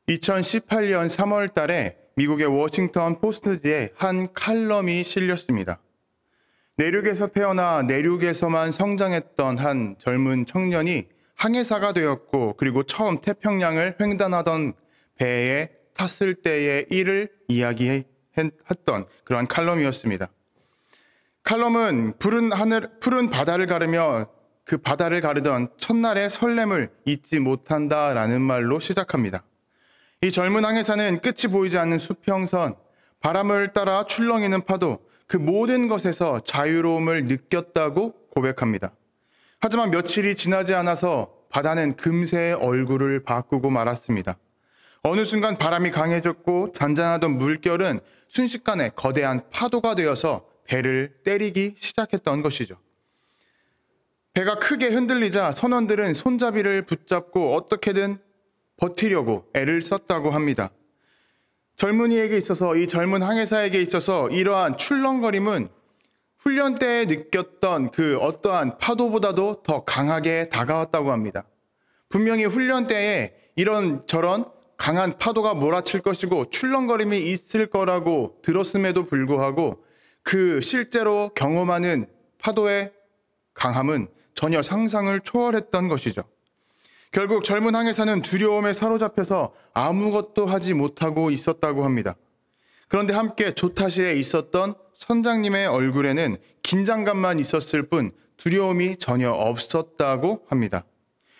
2018년 3월 달에 미국의 워싱턴 포스트지에 한 칼럼이 실렸습니다. 내륙에서 태어나 내륙에서만 성장했던 한 젊은 청년이 항해사가 되었고, 그리고 처음 태평양을 횡단하던 배에 탔을 때의 일을 이야기했던 그러한 칼럼이었습니다. 칼럼은 푸른 바다를 가르며 그 바다를 가르던 첫날의 설렘을 잊지 못한다라는 말로 시작합니다. 이 젊은 항해사는 끝이 보이지 않는 수평선, 바람을 따라 출렁이는 파도, 그 모든 것에서 자유로움을 느꼈다고 고백합니다. 하지만 며칠이 지나지 않아서 바다는 금세 얼굴을 바꾸고 말았습니다. 어느 순간 바람이 강해졌고 잔잔하던 물결은 순식간에 거대한 파도가 되어서 배를 때리기 시작했던 것이죠. 배가 크게 흔들리자 선원들은 손잡이를 붙잡고 어떻게든 버티려고 애를 썼다고 합니다. 젊은이에게 있어서, 이 젊은 항해사에게 있어서 이러한 출렁거림은 훈련 때에 느꼈던 그 어떠한 파도보다도 더 강하게 다가왔다고 합니다. 분명히 훈련 때에 이런저런 강한 파도가 몰아칠 것이고 출렁거림이 있을 거라고 들었음에도 불구하고 그 실제로 경험하는 파도의 강함은 전혀 상상을 초월했던 것이죠. 결국 젊은 항해사는 두려움에 사로잡혀서 아무것도 하지 못하고 있었다고 합니다. 그런데 함께 조타시에 있었던 선장님의 얼굴에는 긴장감만 있었을 뿐 두려움이 전혀 없었다고 합니다.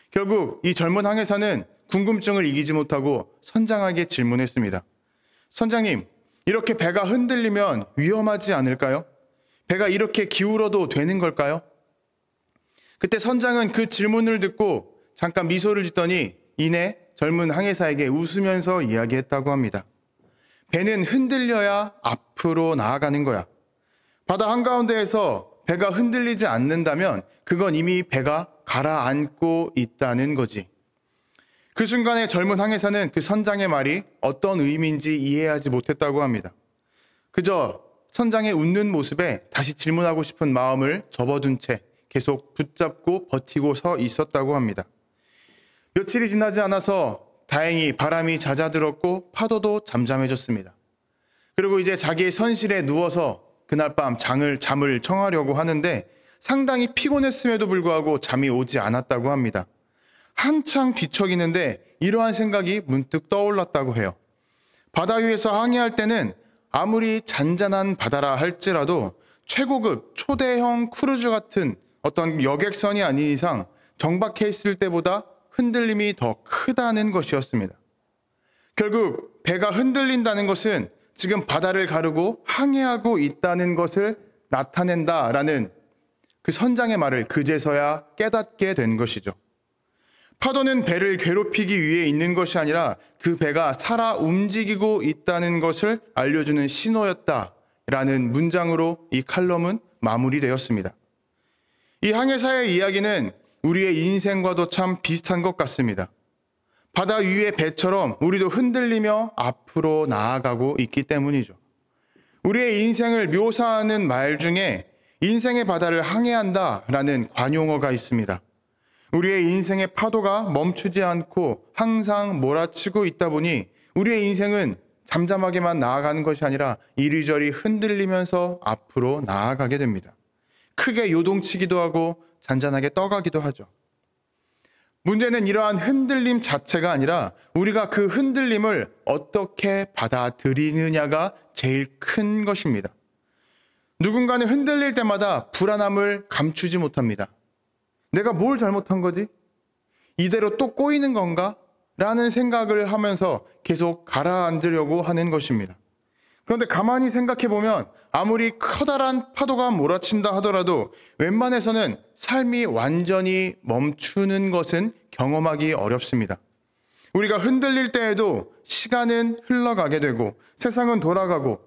결국 이 젊은 항해사는 궁금증을 이기지 못하고 선장에게 질문했습니다. 선장님, 이렇게 배가 흔들리면 위험하지 않을까요? 배가 이렇게 기울어도 되는 걸까요? 그때 선장은 그 질문을 듣고 잠깐 미소를 짓더니 이내 젊은 항해사에게 웃으면서 이야기했다고 합니다. 배는 흔들려야 앞으로 나아가는 거야. 바다 한가운데에서 배가 흔들리지 않는다면 그건 이미 배가 가라앉고 있다는 거지. 그 순간에 젊은 항해사는 그 선장의 말이 어떤 의미인지 이해하지 못했다고 합니다. 그저 선장의 웃는 모습에 다시 질문하고 싶은 마음을 접어둔 채 계속 붙잡고 버티고 서 있었다고 합니다. 며칠이 지나지 않아서 다행히 바람이 잦아들었고 파도도 잠잠해졌습니다. 그리고 이제 자기의 선실에 누워서 그날 밤 잠을 청하려고 하는데 상당히 피곤했음에도 불구하고 잠이 오지 않았다고 합니다. 한창 뒤척이는데 이러한 생각이 문득 떠올랐다고 해요. 바다 위에서 항해할 때는 아무리 잔잔한 바다라 할지라도 최고급 초대형 크루즈 같은 어떤 여객선이 아닌 이상 정박해 있을 때보다 흔들림이 더 크다는 것이었습니다. 결국 배가 흔들린다는 것은 지금 바다를 가르고 항해하고 있다는 것을 나타낸다라는 그 선장의 말을 그제서야 깨닫게 된 것이죠. 파도는 배를 괴롭히기 위해 있는 것이 아니라 그 배가 살아 움직이고 있다는 것을 알려주는 신호였다라는 문장으로 이 칼럼은 마무리되었습니다. 이 항해사의 이야기는 우리의 인생과도 참 비슷한 것 같습니다. 바다 위의 배처럼 우리도 흔들리며 앞으로 나아가고 있기 때문이죠. 우리의 인생을 묘사하는 말 중에 인생의 바다를 항해한다라는 관용어가 있습니다. 우리의 인생의 파도가 멈추지 않고 항상 몰아치고 있다 보니 우리의 인생은 잠잠하게만 나아가는 것이 아니라 이리저리 흔들리면서 앞으로 나아가게 됩니다. 크게 요동치기도 하고 잔잔하게 떠가기도 하죠. 문제는 이러한 흔들림 자체가 아니라 우리가 그 흔들림을 어떻게 받아들이느냐가 제일 큰 것입니다. 누군가는 흔들릴 때마다 불안함을 감추지 못합니다. 내가 뭘 잘못한 거지? 이대로 또 꼬이는 건가? 라는 생각을 하면서 계속 가라앉으려고 하는 것입니다. 그런데 가만히 생각해보면 아무리 커다란 파도가 몰아친다 하더라도 웬만해서는 삶이 완전히 멈추는 것은 경험하기 어렵습니다. 우리가 흔들릴 때에도 시간은 흘러가게 되고 세상은 돌아가고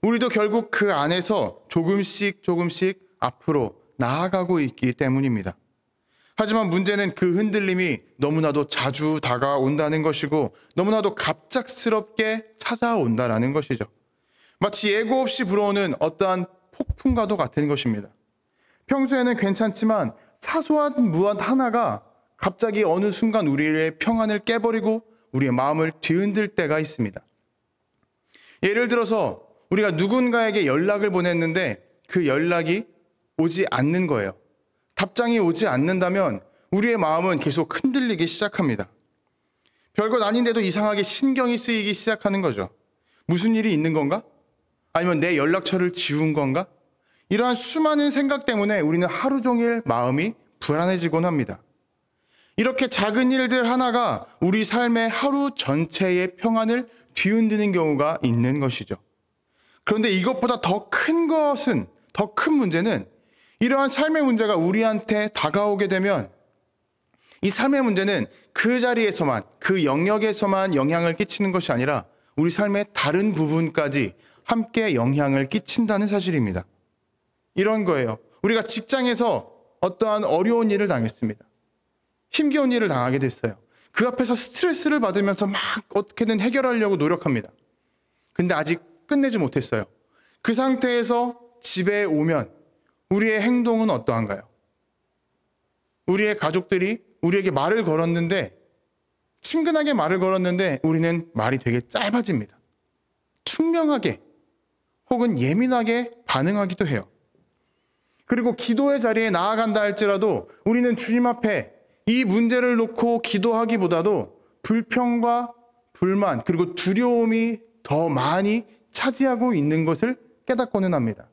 우리도 결국 그 안에서 조금씩 앞으로 나아가고 있기 때문입니다. 하지만 문제는 그 흔들림이 너무나도 자주 다가온다는 것이고 너무나도 갑작스럽게 찾아온다는 것이죠. 마치 예고 없이 불어오는 어떠한 폭풍과도 같은 것입니다. 평소에는 괜찮지만 사소한 무엇 하나가 갑자기 어느 순간 우리의 평안을 깨버리고 우리의 마음을 뒤흔들 때가 있습니다. 예를 들어서 우리가 누군가에게 연락을 보냈는데 그 연락이 오지 않는 거예요. 답장이 오지 않는다면 우리의 마음은 계속 흔들리기 시작합니다. 별것 아닌데도 이상하게 신경이 쓰이기 시작하는 거죠. 무슨 일이 있는 건가? 아니면 내 연락처를 지운 건가? 이러한 수많은 생각 때문에 우리는 하루 종일 마음이 불안해지곤 합니다. 이렇게 작은 일들 하나가 우리 삶의 하루 전체의 평안을 뒤흔드는 경우가 있는 것이죠. 그런데 이것보다 더 큰 문제는 이러한 삶의 문제가 우리한테 다가오게 되면 이 삶의 문제는 그 자리에서만, 그 영역에서만 영향을 끼치는 것이 아니라 우리 삶의 다른 부분까지 함께 영향을 끼친다는 사실입니다. 이런 거예요. 우리가 직장에서 어떠한 어려운 일을 당했습니다. 힘겨운 일을 당하게 됐어요. 그 앞에서 스트레스를 받으면서 막 어떻게든 해결하려고 노력합니다. 근데 아직 끝내지 못했어요. 그 상태에서 집에 오면 우리의 행동은 어떠한가요? 우리의 가족들이 우리에게 말을 걸었는데, 친근하게 말을 걸었는데 우리는 말이 되게 짧아집니다. 투명하게 혹은 예민하게 반응하기도 해요. 그리고 기도의 자리에 나아간다 할지라도 우리는 주님 앞에 이 문제를 놓고 기도하기보다도 불평과 불만 그리고 두려움이 더 많이 차지하고 있는 것을 깨닫고는 합니다.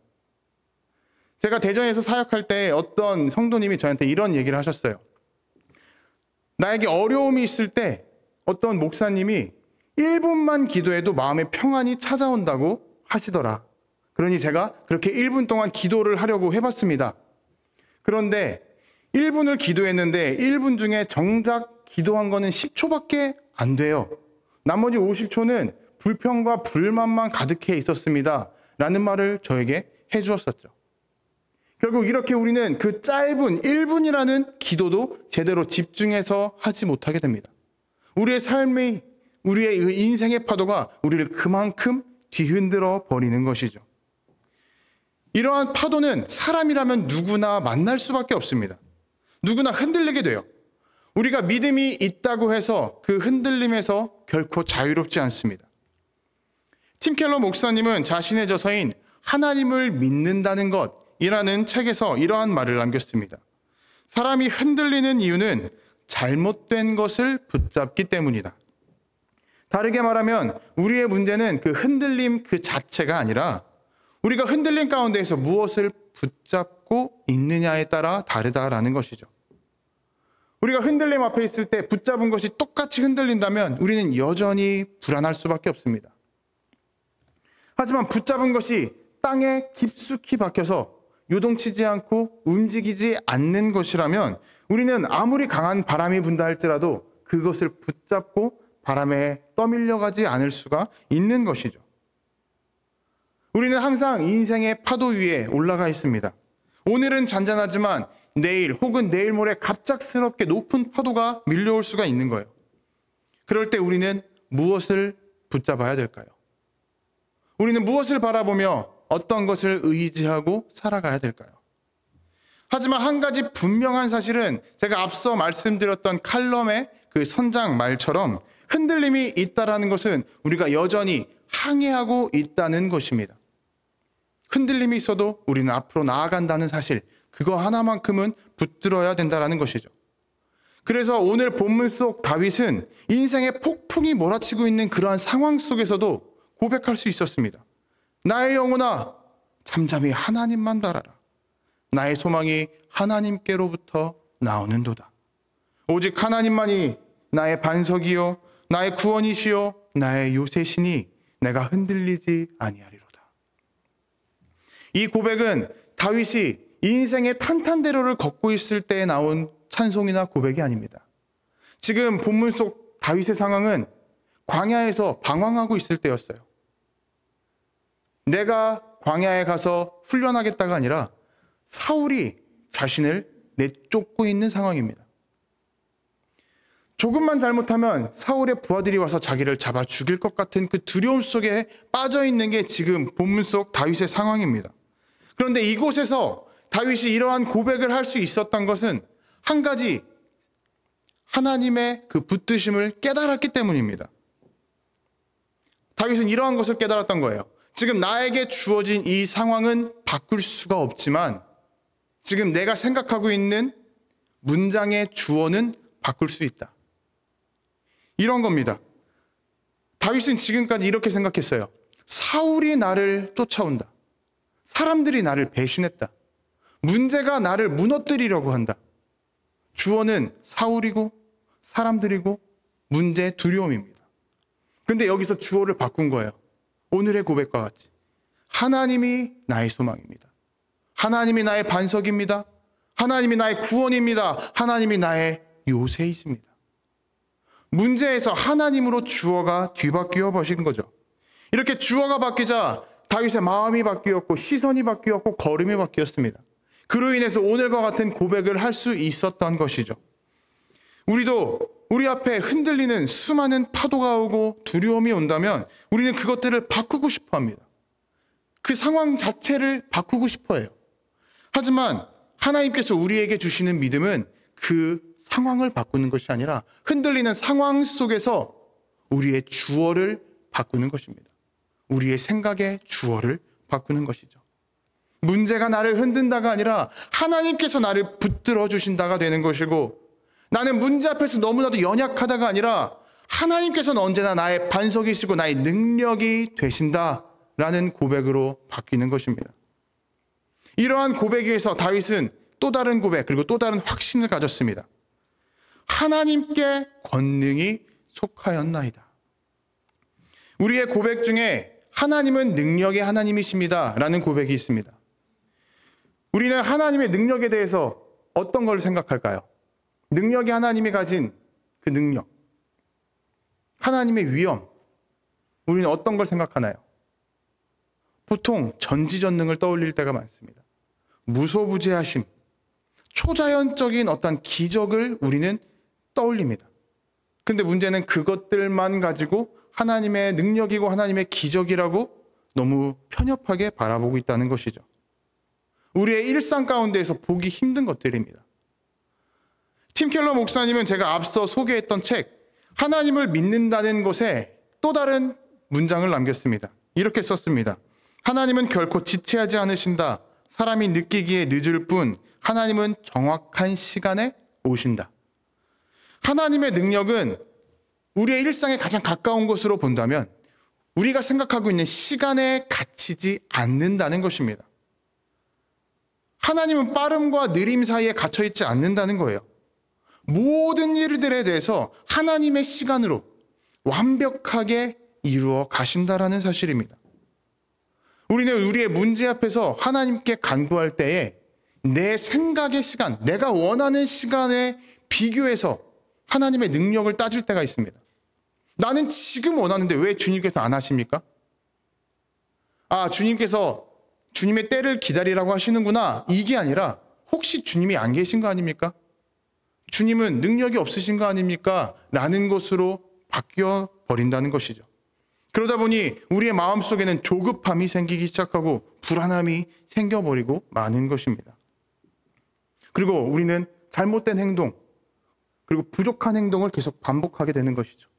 제가 대전에서 사역할 때 어떤 성도님이 저한테 이런 얘기를 하셨어요. 나에게 어려움이 있을 때 어떤 목사님이 1분만 기도해도 마음의 평안이 찾아온다고 하시더라. 그러니 제가 그렇게 1분 동안 기도를 하려고 해봤습니다. 그런데 1분을 기도했는데 1분 중에 정작 기도한 거는 10초밖에 안 돼요. 나머지 50초는 불평과 불만만 가득해 있었습니다. 라는 말을 저에게 해주었었죠. 결국 이렇게 우리는 그 짧은 1분이라는 기도도 제대로 집중해서 하지 못하게 됩니다. 우리의 삶의, 우리의 인생의 파도가 우리를 그만큼 뒤흔들어 버리는 것이죠. 이러한 파도는 사람이라면 누구나 만날 수밖에 없습니다. 누구나 흔들리게 돼요. 우리가 믿음이 있다고 해서 그 흔들림에서 결코 자유롭지 않습니다. 팀 켈러 목사님은 자신의 저서인 하나님을 믿는다는 것이라는 책에서 이러한 말을 남겼습니다. 사람이 흔들리는 이유는 잘못된 것을 붙잡기 때문이다. 다르게 말하면 우리의 문제는 그 흔들림 그 자체가 아니라 우리가 흔들림 가운데에서 무엇을 붙잡고 있느냐에 따라 다르다라는 것이죠. 우리가 흔들림 앞에 있을 때 붙잡은 것이 똑같이 흔들린다면 우리는 여전히 불안할 수밖에 없습니다. 하지만 붙잡은 것이 땅에 깊숙이 박혀서 요동치지 않고 움직이지 않는 것이라면 우리는 아무리 강한 바람이 분다 할지라도 그것을 붙잡고 바람에 떠밀려가지 않을 수가 있는 것이죠. 우리는 항상 인생의 파도 위에 올라가 있습니다. 오늘은 잔잔하지만 내일 혹은 내일 모레 갑작스럽게 높은 파도가 밀려올 수가 있는 거예요. 그럴 때 우리는 무엇을 붙잡아야 될까요? 우리는 무엇을 바라보며 어떤 것을 의지하고 살아가야 될까요? 하지만 한 가지 분명한 사실은 제가 앞서 말씀드렸던 칼럼의 그 선장 말처럼 흔들림이 있다라는 것은 우리가 여전히 항해하고 있다는 것입니다. 흔들림이 있어도 우리는 앞으로 나아간다는 사실, 그거 하나만큼은 붙들어야 된다는 것이죠. 그래서 오늘 본문 속 다윗은 인생의 폭풍이 몰아치고 있는 그러한 상황 속에서도 고백할 수 있었습니다. 나의 영혼아, 잠잠히 하나님만 바라라. 나의 소망이 하나님께로부터 나오는도다. 오직 하나님만이 나의 반석이요 나의 구원이시요 나의 요새시니 내가 흔들리지 아니하리로다. 이 고백은 다윗이 인생의 탄탄대로를 걷고 있을 때에 나온 찬송이나 고백이 아닙니다. 지금 본문 속 다윗의 상황은 광야에서 방황하고 있을 때였어요. 내가 광야에 가서 훈련하겠다가 아니라 사울이 자신을 내쫓고 있는 상황입니다. 조금만 잘못하면 사울의 부하들이 와서 자기를 잡아 죽일 것 같은 그 두려움 속에 빠져 있는 게 지금 본문 속 다윗의 상황입니다. 그런데 이곳에서 다윗이 이러한 고백을 할 수 있었던 것은 한 하나님의 그 붙드심을 깨달았기 때문입니다. 다윗은 이러한 것을 깨달았던 거예요. 지금 나에게 주어진 이 상황은 바꿀 수가 없지만 지금 내가 생각하고 있는 문장의 주어는 바꿀 수 있다. 이런 겁니다. 다윗은 지금까지 이렇게 생각했어요. 사울이 나를 쫓아온다. 사람들이 나를 배신했다. 문제가 나를 무너뜨리려고 한다. 주어는 사울이고 사람들이고 문제, 두려움입니다. 근데 여기서 주어를 바꾼 거예요. 오늘의 고백과 같이. 하나님이 나의 소망입니다. 하나님이 나의 반석입니다. 하나님이 나의 구원입니다. 하나님이 나의 요새이십니다. 문제에서 하나님으로 주어가 뒤바뀌어 버린 거죠. 이렇게 주어가 바뀌자 다윗의 마음이 바뀌었고 시선이 바뀌었고 걸음이 바뀌었습니다. 그로 인해서 오늘과 같은 고백을 할 수 있었던 것이죠. 우리도 우리 앞에 흔들리는 수많은 파도가 오고 두려움이 온다면 우리는 그것들을 바꾸고 싶어 합니다. 그 상황 자체를 바꾸고 싶어 해요. 하지만 하나님께서 우리에게 주시는 믿음은 그 상황을 바꾸는 것이 아니라 흔들리는 상황 속에서 우리의 주어를 바꾸는 것입니다. 우리의 생각의 주어를 바꾸는 것이죠. 문제가 나를 흔든다가 아니라 하나님께서 나를 붙들어 주신다가 되는 것이고, 나는 문제 앞에서 너무나도 연약하다가 아니라 하나님께서는 언제나 나의 반석이시고 나의 능력이 되신다라는 고백으로 바뀌는 것입니다. 이러한 고백에서 다윗은 또 다른 고백 그리고 또 다른 확신을 가졌습니다. 하나님께 권능이 속하였나이다. 우리의 고백 중에 하나님은 능력의 하나님이십니다 라는 고백이 있습니다. 우리는 하나님의 능력에 대해서 어떤 걸 생각할까요? 능력이 하나님이 가진 그 능력, 하나님의 위엄, 우리는 어떤 걸 생각하나요? 보통 전지전능을 떠올릴 때가 많습니다. 무소부재하심, 초자연적인 어떤 기적을 우리는 떠올립니다. 근데 문제는 그것들만 가지고 하나님의 능력이고 하나님의 기적이라고 너무 편협하게 바라보고 있다는 것이죠. 우리의 일상 가운데에서 보기 힘든 것들입니다. 팀 켈러 목사님은 제가 앞서 소개했던 책 하나님을 믿는다는 것에 또 다른 문장을 남겼습니다. 이렇게 썼습니다. 하나님은 결코 지체하지 않으신다. 사람이 느끼기에 늦을 뿐 하나님은 정확한 시간에 오신다. 하나님의 능력은 우리의 일상에 가장 가까운 것으로 본다면 우리가 생각하고 있는 시간에 갇히지 않는다는 것입니다. 하나님은 빠름과 느림 사이에 갇혀있지 않는다는 거예요. 모든 일들에 대해서 하나님의 시간으로 완벽하게 이루어 가신다라는 사실입니다. 우리는 우리의 문제 앞에서 하나님께 간구할 때에 내 생각의 시간, 내가 원하는 시간에 비교해서 하나님의 능력을 따질 때가 있습니다. 나는 지금 원하는데 왜 주님께서 안 하십니까? 아, 주님께서 주님의 때를 기다리라고 하시는구나. 이게 아니라 혹시 주님이 안 계신 거 아닙니까? 주님은 능력이 없으신 거 아닙니까? 라는 것으로 바뀌어 버린다는 것이죠. 그러다 보니 우리의 마음속에는 조급함이 생기기 시작하고 불안함이 생겨버리고 마는 것입니다. 그리고 우리는 잘못된 행동, 그리고 부족한 행동을 계속 반복하게 되는 것이죠.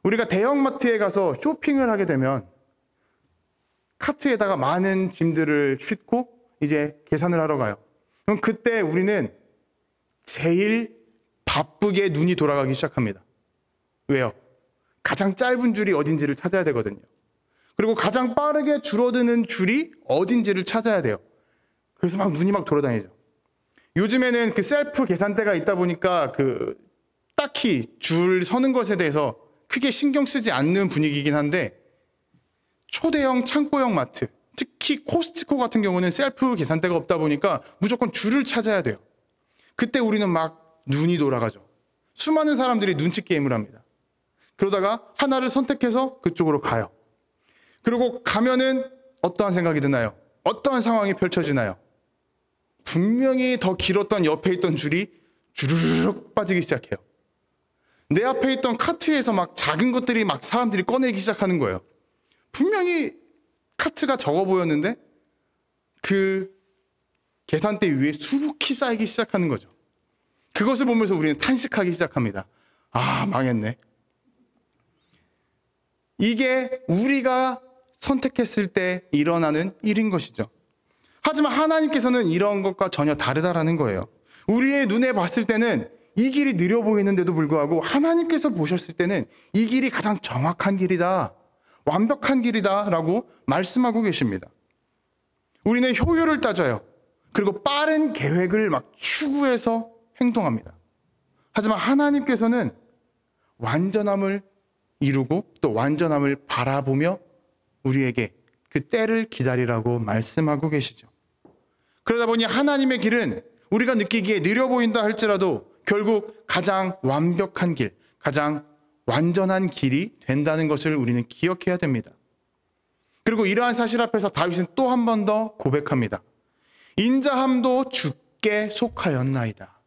우리가 대형마트에 가서 쇼핑을 하게 되면 카트에다가 많은 짐들을 싣고 이제 계산을 하러 가요. 그럼 그때 우리는 제일 바쁘게 눈이 돌아가기 시작합니다. 왜요? 가장 짧은 줄이 어딘지를 찾아야 되거든요. 그리고 가장 빠르게 줄어드는 줄이 어딘지를 찾아야 돼요. 그래서 막 눈이 막 돌아다니죠. 요즘에는 그 셀프 계산대가 있다 보니까 딱히 줄 서는 것에 대해서 크게 신경 쓰지 않는 분위기이긴 한데, 초대형 창고형 마트, 특히 코스트코 같은 경우는 셀프 계산대가 없다 보니까 무조건 줄을 찾아야 돼요. 그때 우리는 막 눈이 돌아가죠. 수많은 사람들이 눈치 게임을 합니다. 그러다가 하나를 선택해서 그쪽으로 가요. 그리고 가면은 어떠한 생각이 드나요? 어떠한 상황이 펼쳐지나요? 분명히 더 길었던 옆에 있던 줄이 주르륵 빠지기 시작해요. 내 앞에 있던 카트에서 막 작은 것들이 막 사람들이 꺼내기 시작하는 거예요. 분명히 카트가 적어 보였는데 그 계산대 위에 수북히 쌓이기 시작하는 거죠. 그것을 보면서 우리는 탄식하기 시작합니다. 아, 망했네. 이게 우리가 선택했을 때 일어나는 일인 것이죠. 하지만 하나님께서는 이런 것과 전혀 다르다라는 거예요. 우리의 눈에 봤을 때는 이 길이 느려 보이는데도 불구하고 하나님께서 보셨을 때는 이 길이 가장 정확한 길이다, 완벽한 길이다라고 말씀하고 계십니다. 우리는 효율을 따져요. 그리고 빠른 계획을 막 추구해서 행동합니다. 하지만 하나님께서는 완전함을 이루고 또 완전함을 바라보며 우리에게 그 때를 기다리라고 말씀하고 계시죠. 그러다 보니 하나님의 길은 우리가 느끼기에 느려 보인다 할지라도 결국 가장 완벽한 길, 가장 완전한 길이 된다는 것을 우리는 기억해야 됩니다. 그리고 이러한 사실 앞에서 다윗은 또 한 번 더 고백합니다. 인자함도 주께 속하였나이다.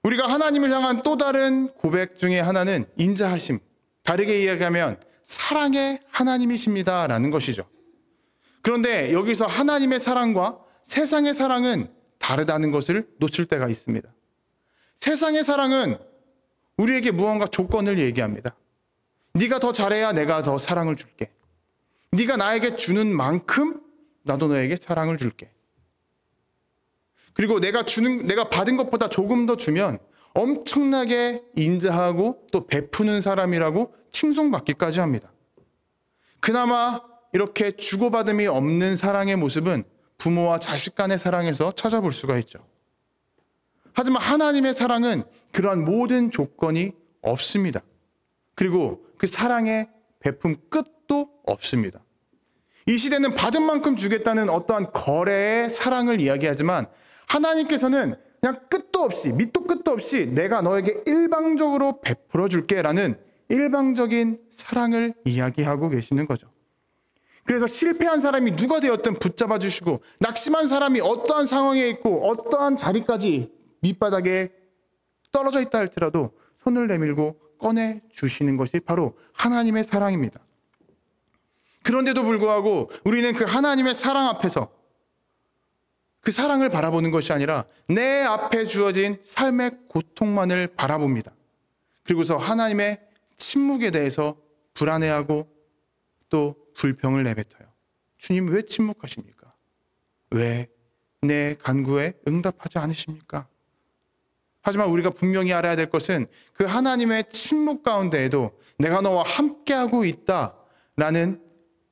우리가 하나님을 향한 또 다른 고백 중에 하나는 인자하심, 다르게 이야기하면 사랑의 하나님이십니다라는 것이죠. 그런데 여기서 하나님의 사랑과 세상의 사랑은 다르다는 것을 놓칠 때가 있습니다. 세상의 사랑은 우리에게 무언가 조건을 얘기합니다. 네가 더 잘해야 내가 더 사랑을 줄게. 네가 나에게 주는 만큼 나도 너에게 사랑을 줄게. 그리고 내가 받은 것보다 조금 더 주면 엄청나게 인자하고 또 베푸는 사람이라고 칭송받기까지 합니다. 그나마 이렇게 주고받음이 없는 사랑의 모습은 부모와 자식 간의 사랑에서 찾아볼 수가 있죠. 하지만 하나님의 사랑은 그러한 모든 조건이 없습니다. 그리고 그 사랑의 베품 끝도 없습니다. 이 시대는 받은 만큼 주겠다는 어떠한 거래의 사랑을 이야기하지만 하나님께서는 그냥 끝도 없이, 밑도 끝도 없이 내가 너에게 일방적으로 베풀어 줄게라는 일방적인 사랑을 이야기하고 계시는 거죠. 그래서 실패한 사람이 누가 되었든 붙잡아 주시고 낙심한 사람이 어떠한 상황에 있고 어떠한 자리까지 밑바닥에 떨어져 있다 할지라도 손을 내밀고 꺼내 주시는 것이 바로 하나님의 사랑입니다. 그런데도 불구하고 우리는 그 하나님의 사랑 앞에서 그 사랑을 바라보는 것이 아니라 내 앞에 주어진 삶의 고통만을 바라봅니다. 그리고서 하나님의 침묵에 대해서 불안해하고 또 불평을 내뱉어요. 주님 왜 침묵하십니까? 왜 내 간구에 응답하지 않으십니까? 하지만 우리가 분명히 알아야 될 것은 그 하나님의 침묵 가운데에도 내가 너와 함께하고 있다라는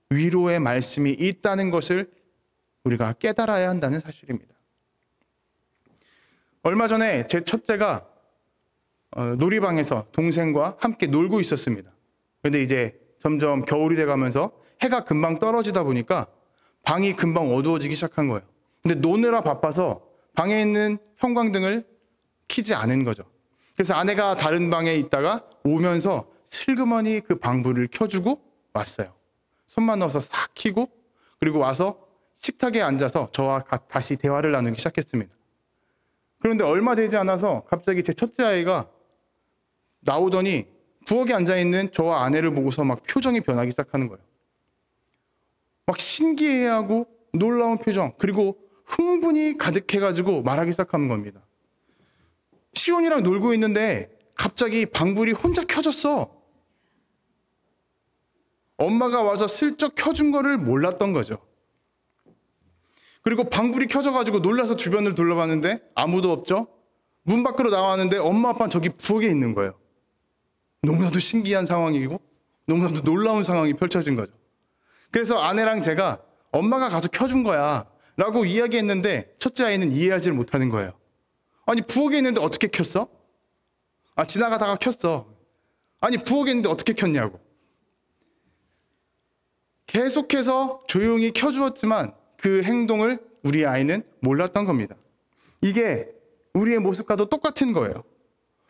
위로의 말씀이 있다는 것을 우리가 깨달아야 한다는 사실입니다. 얼마 전에 제 첫째가 놀이방에서 동생과 함께 놀고 있었습니다. 그런데 이제 점점 겨울이 돼가면서 해가 금방 떨어지다 보니까 방이 금방 어두워지기 시작한 거예요. 근데 노느라 바빠서 방에 있는 형광등을 켜지 않은 거죠. 그래서 아내가 다른 방에 있다가 오면서 슬그머니 그 방불을 켜주고 왔어요. 손만 넣어서 싹 켜고 그리고 와서 식탁에 앉아서 저와 다시 대화를 나누기 시작했습니다. 그런데 얼마 되지 않아서 갑자기 제 첫째 아이가 나오더니 부엌에 앉아있는 저와 아내를 보고서 막 표정이 변하기 시작하는 거예요. 막 신기해하고 놀라운 표정, 그리고 흥분이 가득해가지고 말하기 시작하는 겁니다. 시온이랑 놀고 있는데 갑자기 방불이 혼자 켜졌어. 엄마가 와서 슬쩍 켜준 거를 몰랐던 거죠. 그리고 방불이 켜져가지고 놀라서 주변을 둘러봤는데 아무도 없죠. 문 밖으로 나왔는데 엄마 아빠는 저기 부엌에 있는 거예요. 너무나도 신기한 상황이고 너무나도 놀라운 상황이 펼쳐진 거죠. 그래서 아내랑 제가 엄마가 가서 켜준 거야 라고 이야기했는데 첫째 아이는 이해하지를 못하는 거예요. 아니 부엌에 있는데 어떻게 켰어? 아 지나가다가 켰어. 아니 부엌에 있는데 어떻게 켰냐고. 계속해서 조용히 켜주었지만 그 행동을 우리 아이는 몰랐던 겁니다. 이게 우리의 모습과도 똑같은 거예요.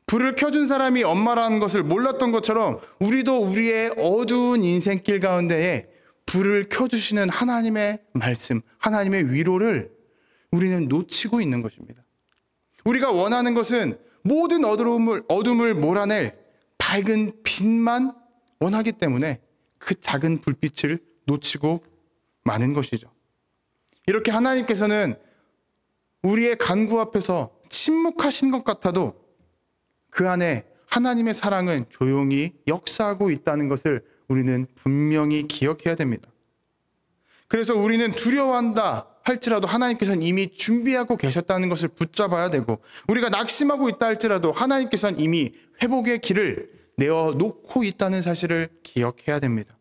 불을 켜준 사람이 엄마라는 것을 몰랐던 것처럼 우리도 우리의 어두운 인생길 가운데에 불을 켜주시는 하나님의 말씀, 하나님의 위로를 우리는 놓치고 있는 것입니다. 우리가 원하는 것은 모든 어둠을 몰아낼 밝은 빛만 원하기 때문에 그 작은 불빛을 놓치고 마는 것이죠. 이렇게 하나님께서는 우리의 간구 앞에서 침묵하신 것 같아도 그 안에 하나님의 사랑은 조용히 역사하고 있다는 것을 우리는 분명히 기억해야 됩니다. 그래서 우리는 두려워한다 할지라도 하나님께서는 이미 준비하고 계셨다는 것을 붙잡아야 되고, 우리가 낙심하고 있다 할지라도 하나님께서는 이미 회복의 길을 내어놓고 있다는 사실을 기억해야 됩니다.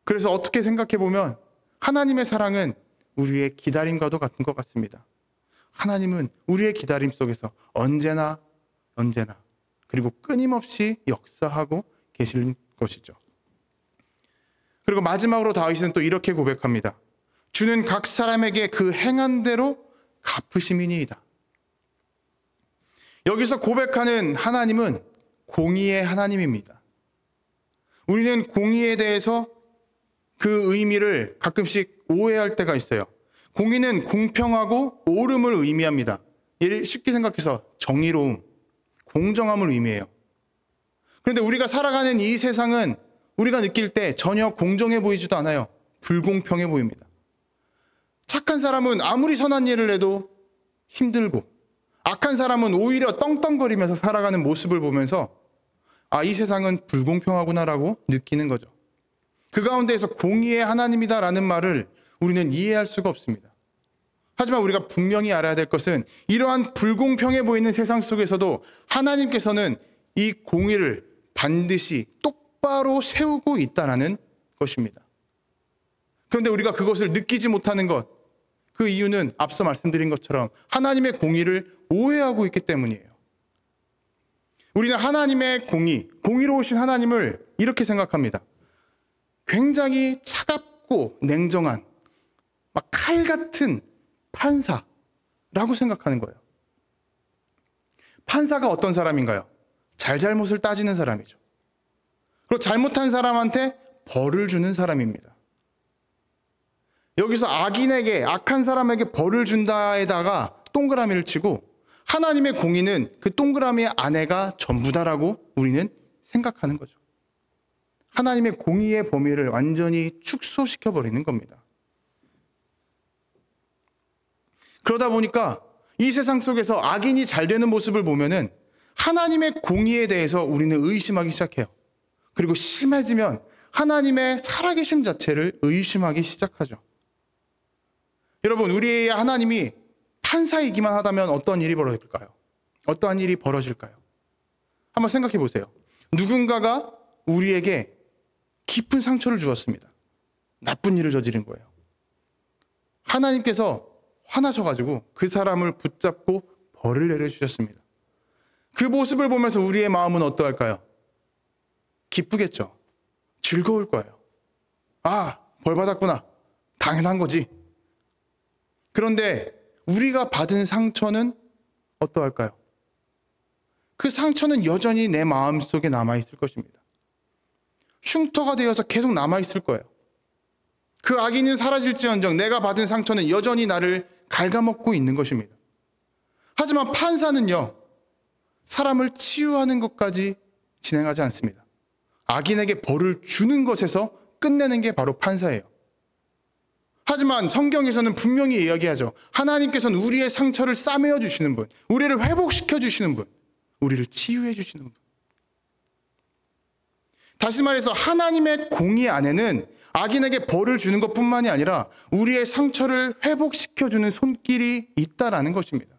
그래서 어떻게 생각해 보면 하나님의 사랑은 우리의 기다림과도 같은 것 같습니다. 하나님은 우리의 기다림 속에서 언제나 그리고 끊임없이 역사하고 계시는 것이죠. 그리고 마지막으로 다윗은 또 이렇게 고백합니다. 주는 각 사람에게 그 행한 대로 갚으심이니이다. 여기서 고백하는 하나님은 공의의 하나님입니다. 우리는 공의에 대해서 그 의미를 가끔씩 오해할 때가 있어요. 공의는 공평하고 옳음을 의미합니다. 쉽게 생각해서 정의로움, 공정함을 의미해요. 그런데 우리가 살아가는 이 세상은 우리가 느낄 때 전혀 공정해 보이지도 않아요. 불공평해 보입니다. 착한 사람은 아무리 선한 일을 해도 힘들고, 악한 사람은 오히려 떵떵거리면서 살아가는 모습을 보면서 이 세상은 불공평하구나라고 느끼는 거죠. 그 가운데에서 공의의 하나님이다라는 말을 우리는 이해할 수가 없습니다. 하지만 우리가 분명히 알아야 될 것은 이러한 불공평해 보이는 세상 속에서도 하나님께서는 이 공의를 반드시 똑바로 세우고 있다는 것입니다. 그런데 우리가 그것을 느끼지 못하는 것, 그 이유는 앞서 말씀드린 것처럼 하나님의 공의를 오해하고 있기 때문이에요. 우리는 하나님의 공의로우신 하나님을 이렇게 생각합니다. 굉장히 차갑고 냉정한 막 칼 같은 판사라고 생각하는 거예요. 판사가 어떤 사람인가요? 잘잘못을 따지는 사람이죠. 그리고 잘못한 사람한테 벌을 주는 사람입니다. 여기서 악한 사람에게 벌을 준다에다가 동그라미를 치고 하나님의 공의는 그 동그라미의 안에가 전부다라고 우리는 생각하는 거죠. 하나님의 공의의 범위를 완전히 축소시켜버리는 겁니다. 그러다 보니까 이 세상 속에서 악인이 잘 되는 모습을 보면은 하나님의 공의에 대해서 우리는 의심하기 시작해요. 그리고 심해지면 하나님의 살아계심 자체를 의심하기 시작하죠. 여러분, 우리의 하나님이 판사이기만 하다면 어떤 일이 벌어질까요? 어떠한 일이 벌어질까요? 한번 생각해 보세요. 누군가가 우리에게 깊은 상처를 주었습니다. 나쁜 일을 저지른 거예요. 하나님께서 화나셔가지고 그 사람을 붙잡고 벌을 내려주셨습니다. 그 모습을 보면서 우리의 마음은 어떠할까요? 기쁘겠죠. 즐거울 거예요. 벌 받았구나. 당연한 거지. 그런데 우리가 받은 상처는 어떠할까요? 그 상처는 여전히 내 마음속에 남아있을 것입니다. 흉터가 되어서 계속 남아있을 거예요. 그 악인은 사라질지언정 내가 받은 상처는 여전히 나를 갉아먹고 있는 것입니다. 하지만 판사는요, 사람을 치유하는 것까지 진행하지 않습니다. 악인에게 벌을 주는 것에서 끝내는 게 바로 판사예요. 하지만 성경에서는 분명히 이야기하죠. 하나님께서는 우리의 상처를 싸매어 주시는 분, 우리를 회복시켜 주시는 분, 우리를 치유해 주시는 분. 다시 말해서 하나님의 공의 안에는 악인에게 벌을 주는 것뿐만이 아니라 우리의 상처를 회복시켜주는 손길이 있다라는 것입니다.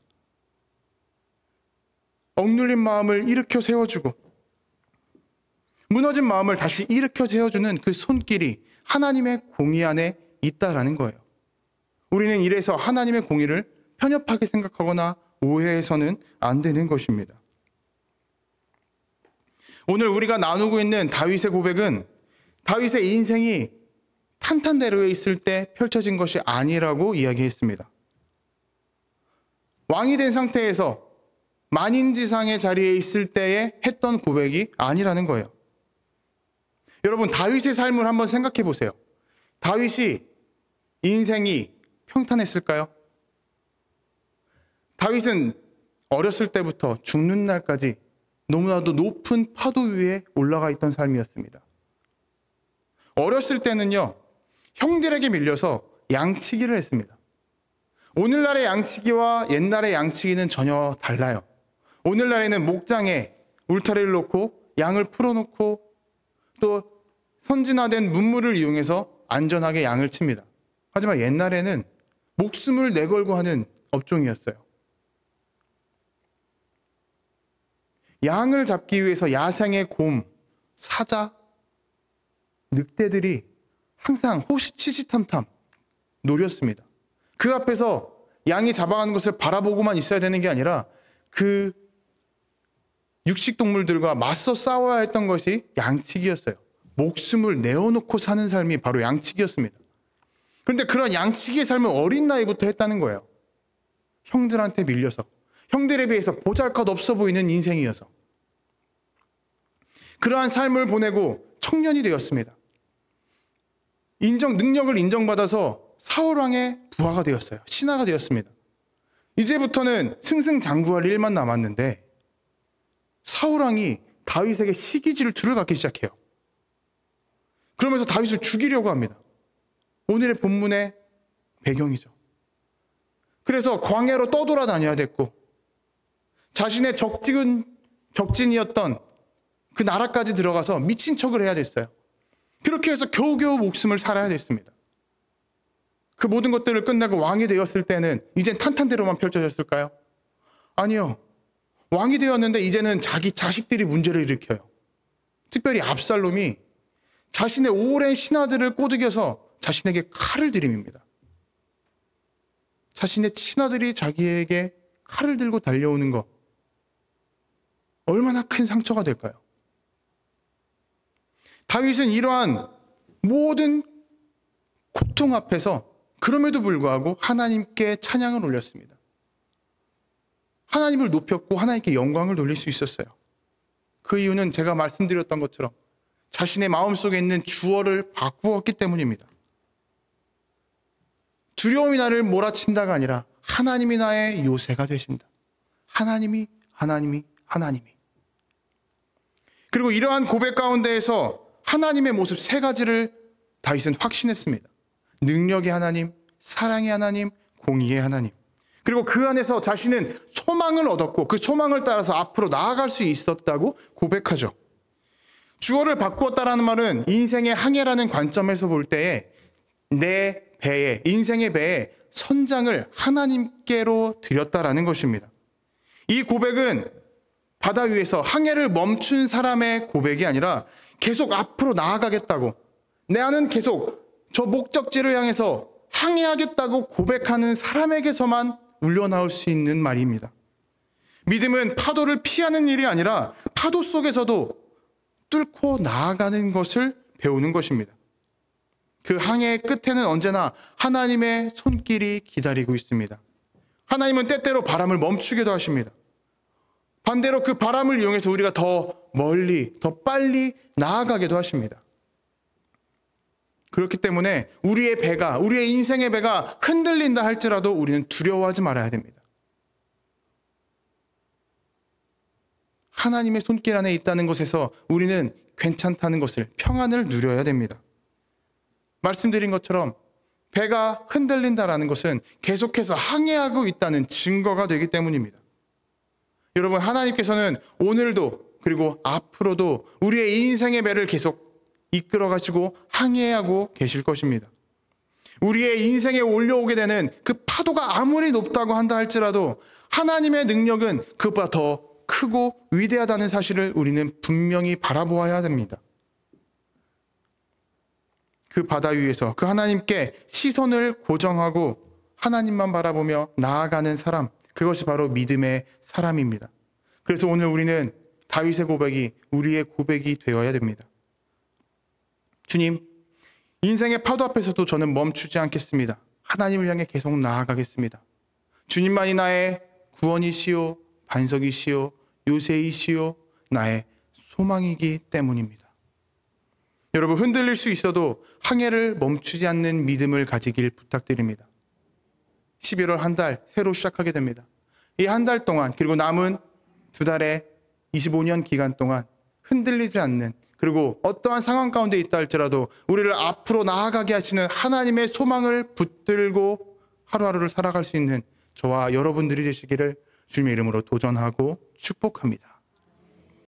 억눌린 마음을 일으켜 세워주고 무너진 마음을 다시 일으켜 세워주는 그 손길이 하나님의 공의 안에 있다라는 거예요. 우리는 이래서 하나님의 공의를 편협하게 생각하거나 오해해서는 안 되는 것입니다. 오늘 우리가 나누고 있는 다윗의 고백은 다윗의 인생이 탄탄대로에 있을 때 펼쳐진 것이 아니라고 이야기했습니다. 왕이 된 상태에서 만인지상의 자리에 있을 때에 했던 고백이 아니라는 거예요. 여러분, 다윗의 삶을 한번 생각해 보세요. 다윗이 인생이 평탄했을까요? 다윗은 어렸을 때부터 죽는 날까지 너무나도 높은 파도 위에 올라가 있던 삶이었습니다. 어렸을 때는요, 형들에게 밀려서 양치기를 했습니다. 오늘날의 양치기와 옛날의 양치기는 전혀 달라요. 오늘날에는 목장에 울타리를 놓고 양을 풀어놓고 또 선진화된 문물을 이용해서 안전하게 양을 칩니다. 하지만 옛날에는 목숨을 내걸고 하는 업종이었어요. 양을 잡기 위해서 야생의 곰, 사자, 늑대들이 항상 호시치시탐탐 노렸습니다. 그 앞에서 양이 잡아가는 것을 바라보고만 있어야 되는 게 아니라 그 육식동물들과 맞서 싸워야 했던 것이 양치기였어요. 목숨을 내어놓고 사는 삶이 바로 양치기였습니다. 그런데 그런 양치기의 삶을 어린 나이부터 했다는 거예요. 형들한테 밀려서, 형들에 비해서 보잘것없어 보이는 인생이어서. 그러한 삶을 보내고 청년이 되었습니다. 능력을 인정받아서 사울왕의 부하가 되었어요. 신하가 되었습니다. 이제부터는 승승장구할 일만 남았는데 사울왕이 다윗에게 시기 질투를 갖기 시작해요. 그러면서 다윗을 죽이려고 합니다. 오늘의 본문의 배경이죠. 그래서 광야로 떠돌아다녀야 됐고 자신의 적진이었던 그 나라까지 들어가서 미친 척을 해야 됐어요. 그렇게 해서 겨우겨우 목숨을 살아야 됐습니다. 그 모든 것들을 끝내고 왕이 되었을 때는 이젠 탄탄대로만 펼쳐졌을까요? 아니요. 왕이 되었는데 이제는 자기 자식들이 문제를 일으켜요. 특별히 압살롬이 자신의 오랜 신하들을 꼬드겨서 자신에게 칼을 들이밉니다. 자신의 친아들이 자기에게 칼을 들고 달려오는 것, 얼마나 큰 상처가 될까요? 다윗은 이러한 모든 고통 앞에서 그럼에도 불구하고 하나님께 찬양을 올렸습니다. 하나님을 높였고 하나님께 영광을 돌릴 수 있었어요. 그 이유는 제가 말씀드렸던 것처럼 자신의 마음속에 있는 주어를 바꾸었기 때문입니다. 두려움이 나를 몰아친다가 아니라 하나님이 나의 요새가 되신다. 하나님이. 그리고 이러한 고백 가운데에서 하나님의 모습 세 가지를 다윗은 확신했습니다. 능력의 하나님, 사랑의 하나님, 공의의 하나님. 그리고 그 안에서 자신은 소망을 얻었고 그 소망을 따라서 앞으로 나아갈 수 있었다고 고백하죠. 주어를 바꾸었다라는 말은 인생의 항해라는 관점에서 볼 때에 내 배에, 인생의 배에 선장을 하나님께로 드렸다라는 것입니다. 이 고백은 바다 위에서 항해를 멈춘 사람의 고백이 아니라 계속 앞으로 나아가겠다고, 내 안은 계속 저 목적지를 향해서 항해하겠다고 고백하는 사람에게서만 울려나올 수 있는 말입니다. 믿음은 파도를 피하는 일이 아니라 파도 속에서도 뚫고 나아가는 것을 배우는 것입니다. 그 항해의 끝에는 언제나 하나님의 손길이 기다리고 있습니다. 하나님은 때때로 바람을 멈추기도 하십니다. 반대로 그 바람을 이용해서 우리가 더 멀리, 더 빨리 나아가기도 하십니다. 그렇기 때문에 우리의 배가, 우리의 인생의 배가 흔들린다 할지라도 우리는 두려워하지 말아야 됩니다. 하나님의 손길 안에 있다는 것에서 우리는 괜찮다는 것을, 평안을 누려야 됩니다. 말씀드린 것처럼 배가 흔들린다라는 것은 계속해서 항해하고 있다는 증거가 되기 때문입니다. 여러분, 하나님께서는 오늘도 그리고 앞으로도 우리의 인생의 배를 계속 이끌어 가시고 항해하고 계실 것입니다. 우리의 인생에 올려오게 되는 그 파도가 아무리 높다고 한다 할지라도 하나님의 능력은 그보다 더 크고 위대하다는 사실을 우리는 분명히 바라보아야 됩니다. 그 바다 위에서 그 하나님께 시선을 고정하고 하나님만 바라보며 나아가는 사람, 그것이 바로 믿음의 사람입니다. 그래서 오늘 우리는 다윗의 고백이 우리의 고백이 되어야 됩니다. 주님, 인생의 파도 앞에서도 저는 멈추지 않겠습니다. 하나님을 향해 계속 나아가겠습니다. 주님만이 나의 구원이시오, 반석이시오, 요새이시오, 나의 소망이기 때문입니다. 여러분, 흔들릴 수 있어도 항해를 멈추지 않는 믿음을 가지길 부탁드립니다. 11월 한 달 새로 시작하게 됩니다. 이 한 달 동안, 그리고 남은 2달의 25년 기간 동안 흔들리지 않는, 그리고 어떠한 상황 가운데 있다 할지라도 우리를 앞으로 나아가게 하시는 하나님의 소망을 붙들고 하루하루를 살아갈 수 있는 저와 여러분들이 되시기를 주님의 이름으로 도전하고 축복합니다.